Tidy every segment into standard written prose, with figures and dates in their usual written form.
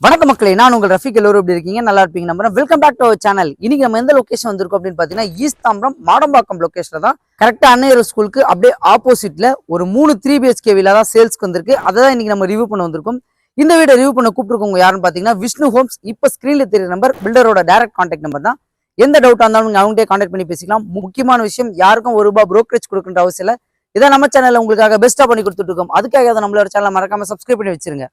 வணக்க மக்களே, நான் உங்கள் ரஃபிக். எல்லோரும் எப்படி இருக்கீங்க? நல்லா இருப்பீங்க நம்புறேன். Welcome back to our channel. இன்னைக்கு நம்ம எந்த லொகேஷன் வந்திருக்கோம் அப்படின்னு பாத்தீங்கன்னா, ஈஸ்ட் தாம்பரம் மாடம்பாக்கம் லொகேஷன்ல தான். கரெக்டா அன்னையர் ஸ்கூலுக்கு அப்படியே ஆப்போசிட்ல ஒரு 3 3 BHK வில்லா தான் சேல்ஸ்க்கு வந்திருக்கு. அதை தான் இன்னைக்கு நம்ம ரிவ்யூ பண்ண வந்திருக்கோம். இந்த வீடியோ ரிவ்யூ பண்ண கூப்பிட்டுருக்கவங்க யாருன்னு பாத்தீங்கன்னா, விஷ்ணு ஹோம்ஸ். இப்ப ஸ்கிரீன்ல தெரியுற நம்பர் பில்டரோட டைரக்ட் கான்டாக்ட் நம்பர் தான். எந்த டவுட்டா இருந்தாலும் அவங்ககிட்ட கான்டாக்ட் பண்ணி பேசிக்கலாம். முக்கியமான விஷயம், யாருக்கும் ₹1 புரோக்கரேஜ் கொடுக்கின்ற அவசியம் இல்லை. இதான் நம்ம சேனல்ல உங்களுக்காக பெஸ்டா பண்ணி கொடுத்துட்டு இருக்கோம். அதுக்காக நம்மளோட சேனலை மறக்காம சப்ஸ்கிரைப் பண்ணி வச்சிருங்க.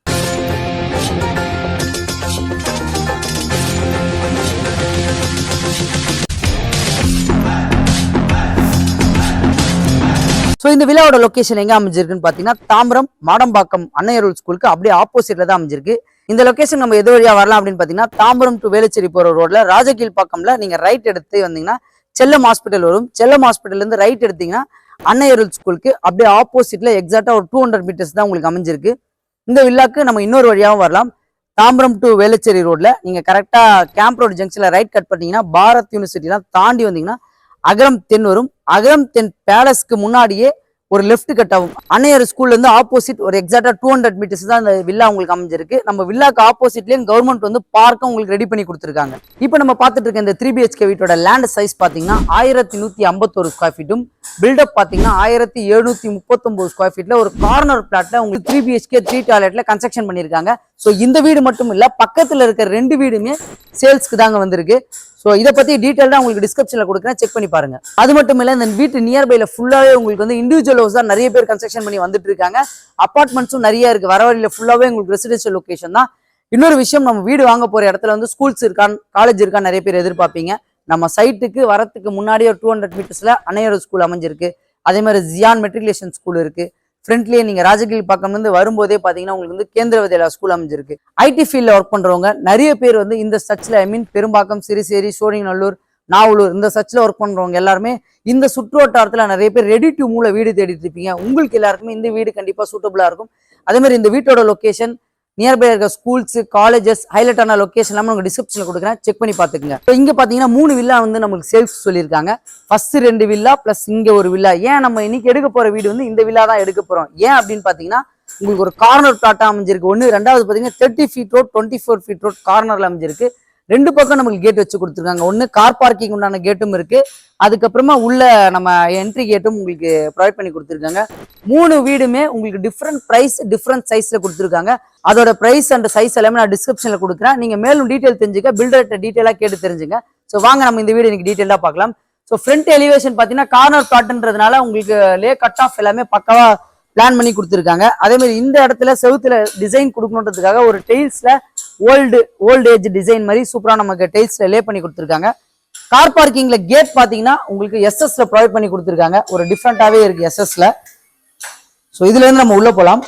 ஸோ இந்த விழாவோட லொக்கேஷன் எங்க அமைஞ்சிருக்குன்னு பாத்தீங்கன்னா, தாம்பரம் மாடம்பாக்கம் அன்னையர் ஸ்கூலுக்கு அப்படியே ஆப்போசிட்ல தான் அமைஞ்சிருக்கு. இந்த லொக்கேஷன் நம்ம எது வழியா வரலாம் அப்படின்னு பாத்தீங்கன்னா, தாம்பரம் டு வேலுச்சேரி போற ரோட்ல ராஜகீழ் பக்கம்ல நீங்க ரைட் எடுத்து வந்தீங்கன்னா செல்லம் ஹாஸ்பிட்டல் வரும். செல்லம் ஹாஸ்பிட்டல்ல இருந்து ரைட் எடுத்தீங்கன்னா அன்னையர் ஸ்கூலுக்கு அப்படியே ஆப்போசிட்ல எக்ஸாக்டா ஒரு 200 மீட்டர்ஸ் தான் உங்களுக்கு அமைஞ்சிருக்கு. இந்த விழாக்கு நம்ம இன்னொரு வழியாகவும் வரலாம். தாம்பரம் டு வேலுச்சேரி ரோட்ல நீங்க கரெக்டா கேம்ப் ரோடு ஜங்ஷன்ல ரைட் கட் பண்ணீங்கன்னா பாரத் யூனிவர்சிட்டிலாம் தாண்டி வந்தீங்கன்னா அகரம் தென் வரும். அகரம் தென் பேலஸ்க்கு முன்னாடியே ஒரு லெஃப்ட் கட் ஆகும். அன்னையர் ஸ்கூல்ல இருந்து ஆப்போசிட் ஒரு எக்ஸாக்டா 200 மீட்டர்ஸ் தான் இந்த வில்லா உங்களுக்கு அமைஞ்சிருக்கு. நம்ம வில்லாக்கு ஆப்போசிட்லயும் கவர்மெண்ட் வந்து பார்க்கும் உங்களுக்கு ரெடி பண்ணி கொடுத்துருக்காங்க. இப்போ நம்ம பார்த்துட்டு இருக்க இந்த 3 BHK வீட்டோட லேண்ட் சைஸ் பாத்தீங்கன்னா 1151 ஸ்கொயர் ஃபீட்டும், பில்டப் பாத்தீங்கன்னா 1739 ஸ்கொயர் ஃபீட்ல ஒரு கார்னர் பிளாட்ல உங்களுக்கு 3 BHK 3 டாய்லெட்ல கன்ஸ்ட்ரக்ஷன் பண்ணிருக்காங்க. ஸோ இந்த வீடு மட்டும் இல்ல, பக்கத்துல இருக்க 2 வீடுமே சேல்ஸ்க்கு தாங்க வந்திருக்கு. ஸோ இதை பத்தி டீட்டெயில்டா உங்களுக்கு டிஸ்கிரிப்ஷன்ல கொடுக்குறேன், செக் பண்ணி பாருங்க. அது மட்டும் இல்ல, இந்த வீட்டு நியர்பைல ஃபுல்லாவே உங்களுக்கு வந்து இண்டிவிஜுவல் ஹவுஸ் தான் நிறைய பேர் கன்ஸ்ட்ரக்ஷன் பண்ணி வந்துட்டு இருக்காங்க. அபார்ட்மெண்ட்ஸும் நிறைய இருக்கு. வர வழியில ஃபுல்லாவே உங்களுக்கு ரெசிடென்ஷியல் லொகேஷன் தான். இன்னொரு விஷயம், நம்ம வீடு வாங்க போற இடத்துல வந்து ஸ்கூல்ஸ் இருக்கான், காலேஜ் இருக்கான் நிறைய பேர் எதிர்பார்ப்பீங்க. நம்ம சைட்டுக்கு வரத்துக்கு முன்னாடியே ஒரு 200 மீட்டர்ஸ்ல அன்னையர் ஸ்கூல் அமைஞ்சிருக்கு. அதே மாதிரி ஜியான் மெட்ரிகுலேஷன் ஸ்கூல் இருக்கு. ஃப்ரண்ட்லேயே நீங்க ராஜகீழ் பக்கம் வந்து வரும்போதே பாத்தீங்கன்னா உங்களுக்கு வந்து கேந்திர வித்யாலயா ஸ்கூல் அமைஞ்சிருக்கு. ஐடி ஃபீல்ட்ல ஒர்க் பண்றவங்க நிறைய பேர் வந்து இந்த சர்ச்ல, பெரும்பாக்கம், சிறுசேரி, சோழிங்கநல்லூர், நாவலூர் இந்த சர்ச்ல ஒர்க் பண்றவங்க எல்லாருமே இந்த சுற்று வட்டாரத்துல நிறைய பேர் ரெடி டு மூவ்ல வீடு தேடிட்டு இருப்பீங்க. உங்களுக்கு எல்லாருக்குமே இந்த வீடு கண்டிப்பா சூட்டபிளா இருக்கும். அதே மாதிரி இந்த வீட்டோட லொகேஷன், நியர்பை இருக்க ஸ்கூல்ஸ், காலேஜஸ், ஹைலைட்டான லொகேஷன் எல்லாமே உங்களுக்கு டிஸ்கிரிப்ஷன்ல கொடுக்குறேன், செக் பண்ணி பாத்துக்கங்க. இங்க பாத்தீங்கன்னா 3 வில்லா வந்து நமக்கு சேல்ஸ் சொல்லியிருக்காங்க. ஃபர்ஸ்ட் 2 வில்லா பிளஸ் இங்க ஒரு வில்லா. ஏன் நம்ம இன்னைக்கு எடுக்க போற வீடு வந்து இந்த வில்லா தான் எடுக்க போறோம். ஏன் அப்படின்னு பாத்தீங்கன்னா, உங்களுக்கு ஒரு கார்னர் பிளாட்டா அமைஞ்சிருக்கு ஒண்ணு. ரெண்டாவது பாத்தீங்கன்னா 30 ஃபீட் ரோட் 24 ஃபீட் ரோட் கார்னர்ல அமைஞ்சிருக்கு. 2 பக்கம் நமக்கு கேட் வச்சு கொடுத்துருக்காங்க. ஒன்னு கார் பார்க்கிங் உண்டான கேட்டும் இருக்கு. அதுக்கப்புறமா உள்ள நம்ம என்ட்ரி கேட்டும் உங்களுக்கு ப்ரொவைட் பண்ணி கொடுத்துருக்காங்க. 3 வீடுமே உங்களுக்கு டிஃப்ரெண்ட் பிரைஸ், டிஃப்ரெண்ட் சைஸ்ல கொடுத்துருக்காங்க. அதோட பிரைஸ் அண்ட் சைஸ் எல்லாமே நான் டிஸ்கிரிப்ஷன்ல கொடுக்குறேன். நீங்க மேலும் டீடைல் தெரிஞ்சுக்க பில்டர்கிட்ட டீடைலா கேட்டு தெரிஞ்சுங்க. ஸோ வாங்க நம்ம இந்த வீடு இன்னைக்கு டீடைலா பார்க்கலாம். ஸோ ஃப்ரண்ட் எலிவேஷன் பாத்தீங்கன்னா கார்னர் பிளாட்ன்றதுனால உங்களுக்கு லே கட் ஆஃப் எல்லாமே பக்காவா பிளான் பண்ணி கொடுத்துருக்காங்க. அதே மாதிரி இந்த இடத்துல செவுத்துல டிசைன் கொடுக்கணுன்றதுக்காக ஒரு டெய்ல்ஸ்ல ஓல்டு ஏஜ் டிசைன் மாதிரி சூப்பரா நமக்கு டெய்ல்ஸ்ல லே பண்ணி கொடுத்துருக்காங்க. கார் பார்க்கிங்ல கேட் பாத்தீங்கன்னா உங்களுக்கு எஸ்எஸ்ல ப்ரொவைட் பண்ணி கொடுத்துருக்காங்க. ஒரு டிஃப்ரெண்டாவே இருக்கு எஸ்எஸ்ல. ஸோ இதுல இருந்து நம்ம உள்ள போலாம்.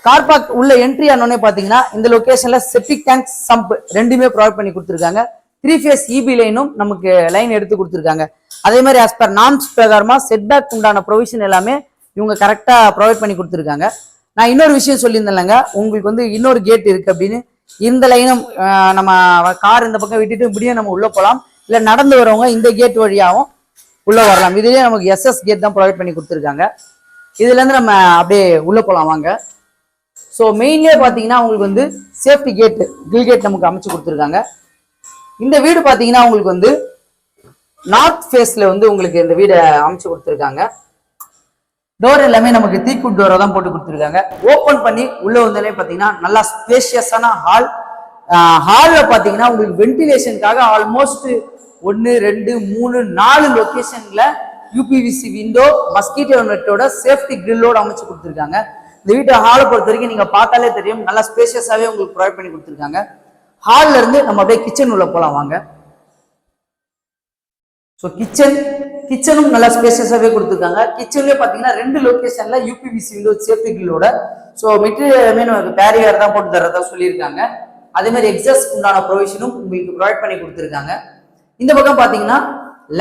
கார் பார்க் உள்ள என்ட்ரி ஆனோடனே பாத்தீங்கன்னா இந்த லொகேஷன்ல செப்டிக் டேங்க், சம்ப் ரெண்டுமே ப்ரொவைட் பண்ணி கொடுத்துருக்காங்க. 3 ஃபேஸ் EB லைனும் நமக்கு லைன் எடுத்து கொடுத்துருக்காங்க. அதே மாதிரி ஆஸ் பர் நார்ம்ஸ் பிரகாரமா செட்பேக் உண்டான ப்ரொவிஷன் எல்லாமே இவங்க கரெக்டா ப்ரொவைட் பண்ணி கொடுத்துருக்காங்க. நான் இன்னொரு விஷயம் சொல்லியிருந்தேன்லங்க, உங்களுக்கு வந்து இன்னொரு கேட் இருக்கு அப்படின்னு. இந்த லைனும் நம்ம கார் இந்த பக்கம் விட்டுட்டு இப்படியும் நம்ம உள்ள போகலாம். இல்ல நடந்து வரவங்க இந்த கேட் வழியாகவும் உள்ள வரலாம். இதுலயே நமக்கு SS கேட் தான் ப்ரொவைட் பண்ணி கொடுத்துருக்காங்க. இதுல இருந்து நம்ம அப்படியே உள்ள போகலாம் வாங்க. ஸோ மெயின்லேயே பாத்தீங்கன்னா உங்களுக்கு வந்து சேஃப்டி கேட், கில் கேட் நமக்கு அமைச்சு கொடுத்துருக்காங்க. இந்த வீடு பாத்தீங்கன்னா உங்களுக்கு வந்து நார்த் ஃபேஸ்ல வந்து உங்களுக்கு இந்த வீடை அமைச்சு கொடுத்துருக்காங்க. டோர் எல்லாமே நமக்கு தீக்குட் டோரை தான் போட்டு கொடுத்துருக்காங்க. ஓப்பன் பண்ணி உள்ள வந்தாலே பாத்தீங்கன்னா நல்லா ஸ்பேஷியஸான ஹால். ஹால்ல பாத்தீங்கன்னா உங்களுக்கு வென்டிலேஷனுக்காக ஆல்மோஸ்ட் 1 2 3 4 லொகேஷன்ல UPVC விண்டோ, மஸ்கிட்டோ நெட்டோட சேஃப்டி கிரில்லோட அமைச்சு கொடுத்துருக்காங்க. இந்த வீட்டை ஹாலை பொறுத்த வரைக்கும் நீங்க பார்த்தாலே தெரியும், நல்லா ஸ்பேஷியஸாவே உங்களுக்கு ப்ரொவைட் பண்ணி கொடுத்துருக்காங்க. ஹால்ல இருந்து நம்ம அப்படியே கிச்சன் உள்ள போலாம் வாங்க. ஸோ கிச்சனும் நல்லா ஸ்பேஷியஸாவே கொடுத்துருக்காங்க. கிச்சன்லேயே பார்த்தீங்கன்னா 2 லொகேஷன்ல UPVC விண்டோ சேஃப்டி கிரில்லோட. ஸோ மெட்டீரியலுமே நமக்கு பேரியர் தான் போட்டு தரதா சொல்லியிருக்காங்க. அதே மாதிரி எக்ஸாஸ்ட் உண்டான ப்ரொவிஷனும் உங்களுக்கு ப்ரொவைட் பண்ணி கொடுத்துருக்காங்க. இந்த பக்கம் பார்த்தீங்கன்னா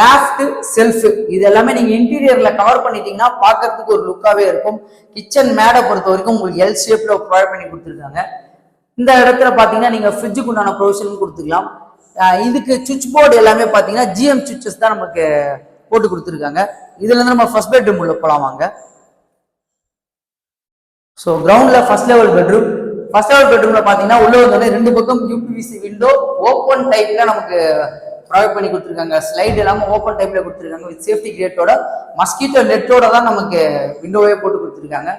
லேஃப்ட், செல்ஃப் இது எல்லாமே நீங்க இன்டீரியர்ல கவர் பண்ணிட்டீங்கன்னா பார்க்கறதுக்கு ஒரு லுக்காவே இருக்கும். கிச்சன் மேடை பொறுத்த வரைக்கும் உங்களுக்கு L ஷேப்ல ப்ரொவைட் பண்ணி கொடுத்துருக்காங்க. இந்த இடத்துல பார்த்தீங்கன்னா நீங்க ஃப்ரிட்ஜுக்கு உண்டான ப்ரொவிஷனும் கொடுத்துக்கலாம். இதுக்கு சுவிட்ச் போர்டு எல்லாமே பாத்தீங்கன்னா GM சுவிட்சஸ் தான் நமக்கு போட்டு கொடுத்துருக்காங்க. இதுல இருந்து நம்ம ஃபர்ஸ்ட் பெட்ரூம் உள்ள போலாம் வாங்க. ஸோ கிரவுண்ட்ல ஃபர்ஸ்ட் லெவல் பெட்ரூம், ஃபர்ஸ்ட் பெட்ரூம்ல பாத்தீங்கன்னா உள்ள வந்தோடனே 2 பக்கம் யூபிவிசி விண்டோ ஓப்பன் டைப்ல நமக்கு ப்ரொவைட் பண்ணி கொடுத்துருக்காங்க. ஸ்லைட் இல்லாம ஓப்பன் டைப்ல கொடுத்துருக்காங்க. வித் சேஃப்டி கிரேட்டோட மஸ்கிட்டோ நெட்டோட தான் நமக்கு விண்டோவே போட்டு கொடுத்துருக்காங்க.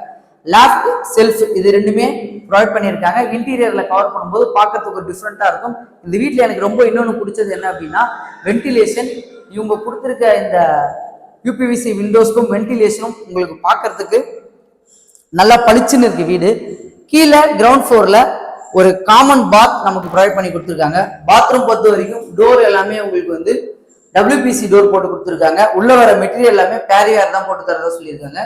லேஃப்ட் செல்ஃப் இது ரெண்டுமே ப்ரொவைட் பண்ணியிருக்காங்க. இன்டீரியர்ல கவர் பண்ணும்போது பார்க்கறதுக்கு ஒரு டிஃப்ரெண்டா இருக்கும். இந்த வீட்டில் எனக்கு ரொம்ப இன்னொன்று பிடிச்சது என்ன அப்படின்னா வென்டிலேஷன். இவங்க கொடுத்துருக்க இந்த யூபிவிசி விண்டோஸ்க்கும் வென்டிலேஷனும் உங்களுக்கு பார்க்கறதுக்கு நல்லா பளிச்சுன்னு இருக்கு வீடு. கீழே கிரவுண்ட் ஃப்ளோர்ல ஒரு காமன் பாத் நமக்கு ப்ரொவைட் பண்ணி கொடுத்துருக்காங்க. பாத்ரூம் பொறுத்த வரைக்கும் டோர் எல்லாமே உங்களுக்கு வந்து WPC டோர் போட்டு கொடுத்துருக்காங்க. உள்ள வர மெட்டீரியல் எல்லாமே பேரியார் தான் போட்டு தரதா சொல்லியிருக்காங்க.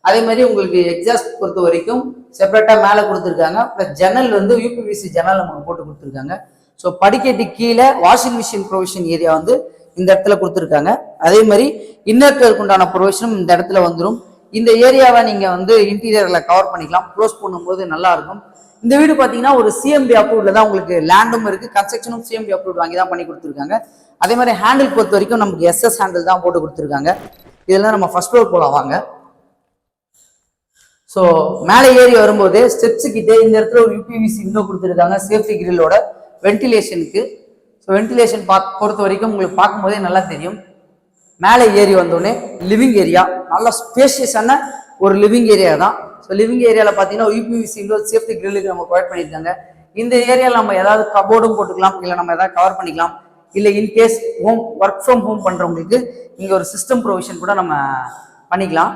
அதே மாதிரி உங்களுக்கு எக்ஸாஸ்ட் பொறுத்த வரைக்கும் செப்பரேட்டா மேலே கொடுத்துருக்காங்க. ப்ளஸ் ஜன்னல் வந்து யூபிவிசி ஜன்னல் நமக்கு போட்டு கொடுத்துருக்காங்க. ஸோ படிக்கட்டு கீழே வாஷிங் மிஷின் ப்ரொவிஷன் ஏரியா வந்து இந்த இடத்துல கொடுத்துருக்காங்க. அதே மாதிரி இன்னருக்கு உண்டான ப்ரொவிஷனும் இந்த இடத்துல வந்துடும். இந்த ஏரியாவை நீங்க வந்து இன்டீரியர்ல கவர் பண்ணிக்கலாம். க்ளோஸ் பண்ணும்போது நல்லா இருக்கும். இந்த வீடு பாத்தீங்கன்னா ஒரு CMD அப்ரூவ்ல தான் உங்களுக்கு லேண்டும் இருக்கு, கன்ஸ்ட்ரக்ஷனும் CMD அப்ரூவ் வாங்கி தான் பண்ணி கொடுத்துருக்காங்க. அதே மாதிரி ஹேண்டில் பொறுத்த வரைக்கும் நமக்கு SS ஹேண்டில் தான் போட்டு கொடுத்துருக்காங்க. இதெல்லாம் நம்ம ஃபர்ஸ்ட் ஃப்ளோர் போலாம் வாங்க. ஸோ மேலே ஏறி வரும்போது ஸ்டெப்ஸ் கிட்டே இந்த இடத்துல ஒரு UPVC விண்டோ கொடுத்துருக்காங்க சேஃப்டி கிரில்லோட வென்டிலேஷனுக்கு. ஸோ வென்டிலேஷன் பொறுத்த வரைக்கும் உங்களுக்கு பார்க்கும்போதே நல்லா தெரியும். மேலே ஏறி வந்தோடனே லிவிங் ஏரியா நல்ல ஸ்பேஷியஸான ஒரு லிவிங் ஏரியா தான். ஸோ லிவிங் ஏரியாவில் பார்த்தீங்கன்னா UPVC விண்டோ சேஃப்டி கிரில்லுக்கு நம்ம ப்ரொவைட் பண்ணியிருக்காங்க. இந்த ஏரியாவில் நம்ம ஏதாவது கபோர்டும் போட்டுக்கலாம், இல்லை நம்ம ஏதாவது கவர் பண்ணிக்கலாம். இல்லை இன்கேஸ் ஒர்க் ஃப்ரம் ஹோம் பண்ணுறவங்களுக்கு இங்கே ஒரு சிஸ்டம் ப்ரொவிஷன் கூட நம்ம பண்ணிக்கலாம்.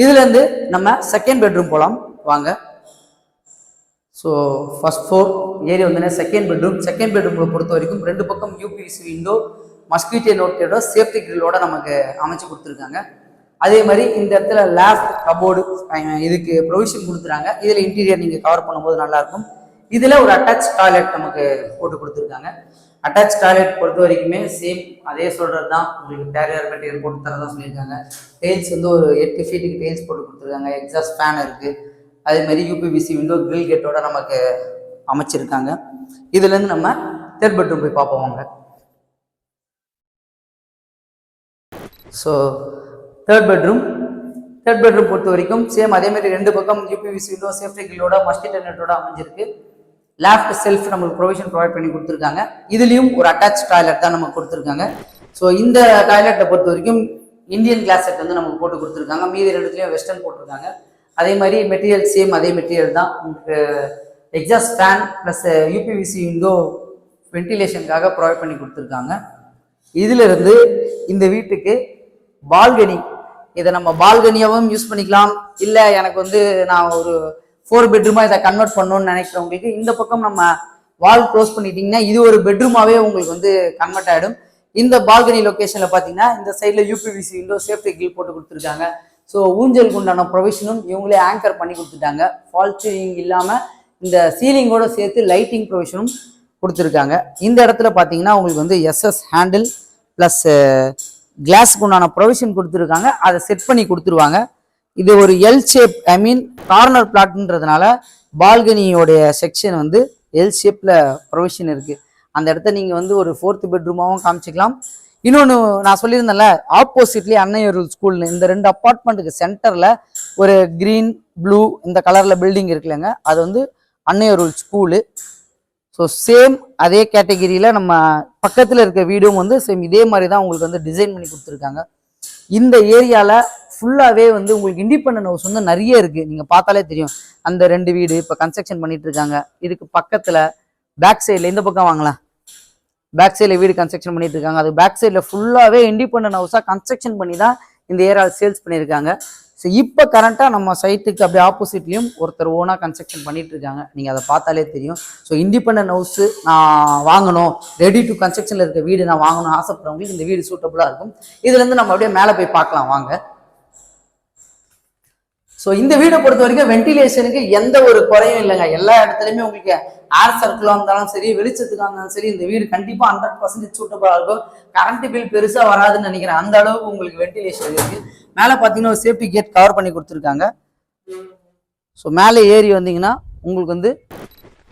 இதுலேருந்து நம்ம செகண்ட் பெட்ரூம் போகலாம் வாங்க. ஸோ ஃபர்ஸ்ட் ஃப்ளோர் ஏறி வந்தோடனே செகண்ட் பெட்ரூமை பொறுத்த வரைக்கும் 2 பக்கம் UPVC விண்டோ மஸ்கிட்டோ நோட்டோட சேஃப்டி கிரில்லோட நமக்கு அமைச்சு கொடுத்துருக்காங்க. அதே மாதிரி இந்த இடத்துல லேஃப்ட் கபோர்டு இதுக்கு ப்ரொவிஷன் கொடுத்துருக்காங்க. இதில் இன்டீரியர் நீங்கள் கவர் பண்ணும்போது நல்லாயிருக்கும். இதில் ஒரு அட்டாச் டாய்லெட் நமக்கு போட்டு கொடுத்துருக்காங்க. அட்டாச் டாய்லெட் பொறுத்த வரைக்குமே சேம் அதே சொல்கிறது தான். உங்களுக்கு பேரியர் மெட்டீரியல் போட்டு தரதான் சொல்லியிருக்காங்க. டைல்ஸ் வந்து ஒரு 8 ஃபீட்டுக்கு டைல்ஸ் போட்டு கொடுத்துருக்காங்க. எக்ஸாஸ்ட் ஃபேன் இருக்குது. அதே மாதிரி UPVC விண்டோ கிரில் கேட்டோட நமக்கு அமைச்சிருக்காங்க. இதுலேருந்து நம்ம தேர்ட் பெட்ரூம் போய் பார்ப்போம் வாங்க. ஸோ தேர்ட் பெட்ரூம் பொறுத்த வரைக்கும் சேம் அதே மாதிரி 2 பக்கம் UPVC விண்டோ சேஃப்டி கிரில்லோட மஸ்கிட்டோ நெட்டோட அமைஞ்சிருக்கு. லேஃப்ட் செல்ஃப் நம்மளுக்கு ப்ரொவிஷன் ப்ரொவைட் பண்ணி கொடுத்துருக்காங்க. இதுலேயும் ஒரு அட்டாச் டாய்லெட் தான் நமக்கு கொடுத்துருக்காங்க. ஸோ இந்த டாய்லெட்டை பொறுத்த வரைக்கும் இந்தியன் கிளாஸ் செட் வந்து நமக்கு போட்டு கொடுத்துருக்காங்க. மீதி 2த்துலேயும் வெஸ்டர்ன் போட்டிருக்காங்க. அதே மாதிரி மெட்டீரியல் சேம் அதே மெட்டீரியல் தான். உங்களுக்கு exhaust fan plus UPVC window வென்டிலேஷனுக்காக ப்ரொவைட் பண்ணி கொடுத்துருக்காங்க. இதிலிருந்து இந்த வீட்டுக்கு பால்கனி, இதை நம்ம பால்கனியாகவும் யூஸ் பண்ணிக்கலாம். இல்லை எனக்கு வந்து நான் ஒரு 4 பெட்ரூமாக இதை கன்வெர்ட் பண்ணணும்னு நினைக்கிறவங்களுக்கு இந்த பக்கம் நம்ம வால் க்ளோஸ் பண்ணிட்டீங்கன்னா இது ஒரு பெட்ரூமாவே உங்களுக்கு வந்து கன்வெர்ட் ஆகிடும். இந்த பால்கனி லொக்கேஷனில் பார்த்தீங்கன்னா இந்த சைடில் UPVC விண்டோ சேஃப்டி கிரில் போட்டு கொடுத்துருக்காங்க. ஸோ ஊஞ்சலுக்கு உண்டான ப்ரொவிஷனும் இவங்களே ஆங்கர் பண்ணி கொடுத்துட்டாங்க. ஃபால் சீலிங் இல்லாமல் இந்த சீலிங்கோட சேர்த்து லைட்டிங் ப்ரொவிஷனும் கொடுத்துருக்காங்க. இந்த இடத்துல பார்த்தீங்கன்னா உங்களுக்கு வந்து SS ஹேண்டில் ப்ளஸ் கிளாஸுக்கு உண்டான ப்ரொவிஷன் கொடுத்துருக்காங்க. அதை செட் பண்ணி கொடுத்துருவாங்க. இது ஒரு L ஷேப், ஐ மீன் கார்னர் பிளாட்ன்றதுனால பால்கனியோடைய செக்ஷன் வந்து L ஷேப்பில் ப்ரொவிஷன் இருக்குது. அந்த இடத்த நீங்கள் வந்து ஒரு 4th பெட்ரூமாகவும் காமிச்சிக்கலாம். இன்னொன்று நான் சொல்லியிருந்தேன்ல, ஆப்போசிட்லி அன்னையருள் ஸ்கூல்னு இந்த 2 அப்பார்ட்மெண்ட்டுக்கு சென்டரில் ஒரு க்ரீன் ப்ளூ இந்த கலரில் பில்டிங் இருக்குல்லங்க, அது வந்து அன்னையருள் ஸ்கூலு. ஸோ சேம் அதே கேட்டகிரியில் நம்ம பக்கத்தில் இருக்க வீடும் வந்து சேம் இதே மாதிரி தான் உங்களுக்கு வந்து டிசைன் பண்ணி கொடுத்துருக்காங்க. இந்த ஏரியாவில் ஃபுல்லாகவே வந்து உங்களுக்கு இண்டிபெண்டன்ட் ஹவுஸ் வந்து நிறைய இருக்குது. நீங்கள் பார்த்தாலே தெரியும். அந்த 2 வீடு இப்போ கன்ஸ்ட்ரக்ஷன் பண்ணிட்டு இருக்காங்க. இதுக்கு பக்கத்தில் பேக் சைடில் இந்த பக்கம் வாங்கலாம், பேக் சைடில் வீடு கன்ஸ்ட்ரக்ஷன் பண்ணிட்டு இருக்காங்க. அது பேக் சைடில் ஃபுல்லாகவே இண்டிபெண்டன்ட் ஹவுஸாக கன்ஸ்ட்ரக்ஷன் பண்ணி தான் இந்த ஏரியாவில் சேல்ஸ் பண்ணியிருக்காங்க. ஸோ இப்போ கரண்ட்டாக நம்ம சைட்டுக்கு அப்படியே ஆப்போசிட்லேயும் ஒருத்தர் ஓனாக கன்ஸ்ட்ரக்ஷன் பண்ணிட்டு இருக்காங்க. நீங்கள் அதை பார்த்தாலே தெரியும். ஸோ இண்டிபெண்டன்ட் ஹவுஸு நான் வாங்கணும், ரெடி டு கன்ஸ்ட்ரக்ஷனில் இருக்க வீடு நான் வாங்கணும் ஆசைப்படுறவங்களுக்கு இந்த வீடு சூட்டபுளாக இருக்கும். இதுலேருந்து நம்ம அப்படியே மேலே போய் பார்க்கலாம் வாங்க. ஸோ இந்த வீடை பொறுத்த வரைக்கும் வென்டிலேஷனுக்கு எந்த ஒரு குறையும் இல்லைங்க. எல்லா இடத்துலையுமே உங்களுக்கு ஏர் சர்க்கிளாக இருந்தாலும் சரி, வெளிச்சத்துக்காக இருந்தாலும் சரி, இந்த வீடு கண்டிப்பாக 100% சூட்டபுளாக இருக்கும். கரண்ட் பில் பெருசாக வராதுன்னு நினைக்கிறேன். அந்த அளவுக்கு உங்களுக்கு வென்டிலேஷன் இருக்குது. மேலே பார்த்தீங்கன்னா ஒரு சேஃப்டி கேட் கவர் பண்ணி கொடுத்துருக்காங்க. ஸோ மேலே ஏறி வந்தீங்கன்னா உங்களுக்கு வந்து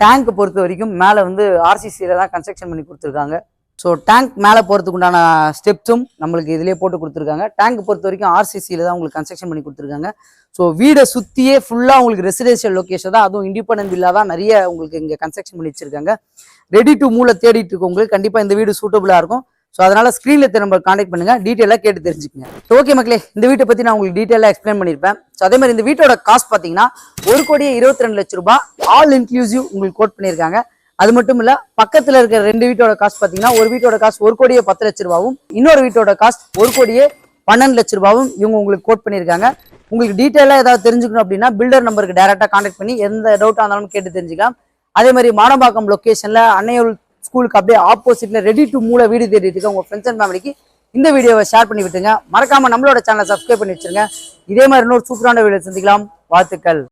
டேங்க் பொறுத்த வரைக்கும் மேலே வந்து RCCயில் தான் கன்ஸ்ட்ரக்ஷன் பண்ணி கொடுத்துருக்காங்க. ஸோ டேங்க் மேலே போகிறதுக்கு உண்டான ஸ்டெப்ஸும் நம்மளுக்கு இதிலே போட்டு கொடுத்துருக்காங்க. டேங்க் பொறுத்த வரைக்கும் ஆர்சிசியில் தான் உங்களுக்கு கன்ஸ்ட்ரக்ஷன் பண்ணி கொடுத்துருக்காங்க. ஸோ வீடை சுற்றியே ஃபுல்லாக உங்களுக்கு ரெசிடென்ஷியல் லொக்கேஷன் தான், அதுவும் இண்டிபெண்டன்ட் வில்லா தான் நிறைய உங்களுக்கு இங்கே கன்ஸ்ட்ரக்ஷன் பண்ணி வச்சிருக்காங்க. ரெடி டு மூவ்ல தேடிட்டு இருக்கவங்களுக்கு கண்டிப்பாக இந்த வீடு சூட்டபுளாக இருக்கும். ஸோ அதனால ஸ்க்ரீனில் நம்ம கான்டாக்ட் பண்ணுங்க, டீட்டெயிலாக கேட்டு தெரிஞ்சுக்கங்க. ஓகே மக்களே, இந்த வீட்டை பற்றி நான் உங்களுக்கு டீட்டெயிலாக எக்ஸ்பிளைன் பண்ணியிருப்பேன். ஸோ அதே மாதிரி இந்த வீட்டோட காஸ்ட் பார்த்தீங்கன்னா 1,22,00,000 ரூபாய் ஆல் இன்க்ளூசிவ் உங்களுக்கு கோட் பண்ணியிருக்காங்க. அது மட்டும் இல்ல, பக்கத்துல இருக்கிற 2 வீட்டோட காஸ்ட் பாத்தீங்கன்னா ஒரு வீட்டோட காஸ்ட் 1,10,00,000 ரூபாயும், இன்னொரு வீட்டோட காஸ்ட் 1,12,00,000 ரூபாயும் இவங்க உங்களுக்கு கோட் பண்ணியிருக்காங்க. உங்களுக்கு டீட்டெயிலா ஏதாவது தெரிஞ்சுக்கணும் அப்படின்னா பில்டர் நம்பருக்கு டைரக்டா கான்டாக்ட் பண்ணி எந்த டவுட்டா இருந்தாலும் கேட்டு தெரிஞ்சுக்கலாம். அதே மாதிரி மாடம்பாக்கம் லொகேஷன்ல அன்னையருள் ஸ்கூலுக்கு அப்படியே ஆப்போசிட்ல ரெடி டு மூவ் வீடு தேடிட்டு இருக்க உங்க ஃப்ரெண்ட்ஸ் அண்ட் ஃபேமிலிக்கு இந்த வீடியோவை ஷேர் பண்ணி விட்டுங்க. மறக்காம நம்மளோட சேனலை சப்ஸ்கிரைப் பண்ணி வச்சிருங்க. இதே மாதிரி இன்னொரு சூப்பரான வீடியோ சந்திக்கலாம். வாழ்த்துக்கள்.